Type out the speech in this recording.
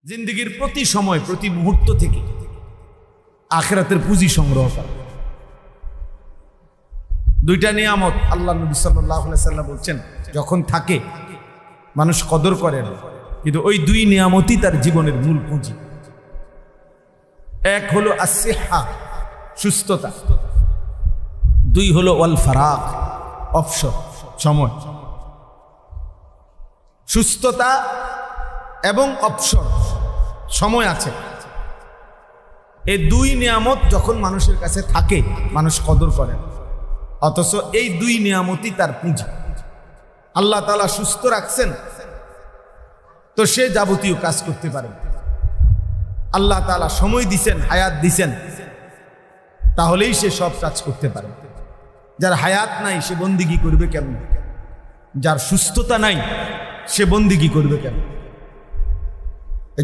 জিন্দেগির প্রতি সময় প্রতি মুহূর্ত থেকে আখিরাতের পুঁজি সংগ্রহ করা। দুইটা নিয়ামত আল্লাহ নবী সাল্লাল্লাহু আলাইহি ওয়াসাল্লাম বলছেন যখন থাকে মানুষ কদর করে না, কিন্তু ওই দুই নিয়ামতই তার জীবনের মূল পুঁজি। এক হলো আসিহা, সুস্থতা, দুই হলো ওয়াল ফারাগ, অবসর, সময়। সুস্থতা এবং অবসর, সময় আছে, এই দুই নিয়ামত যখন মানুষের কাছে থাকে মানুষ কদর করে না। অথচ এই দুই নিয়ামতই তার পুঁজি। আল্লাহ তাআলা সুস্থ রাখছেন তো সে যাবতীয় কাজ করতে পারে। আল্লাহ তাআলা সময় দিছেন, হায়াত দিছেন, তাহলেই সে সব কাজ করতে পারে। যার হায়াত নাই সে বন্দিগি করবে কেমন? যার সুস্থতা নাই সে বন্দিগি করবে কেন?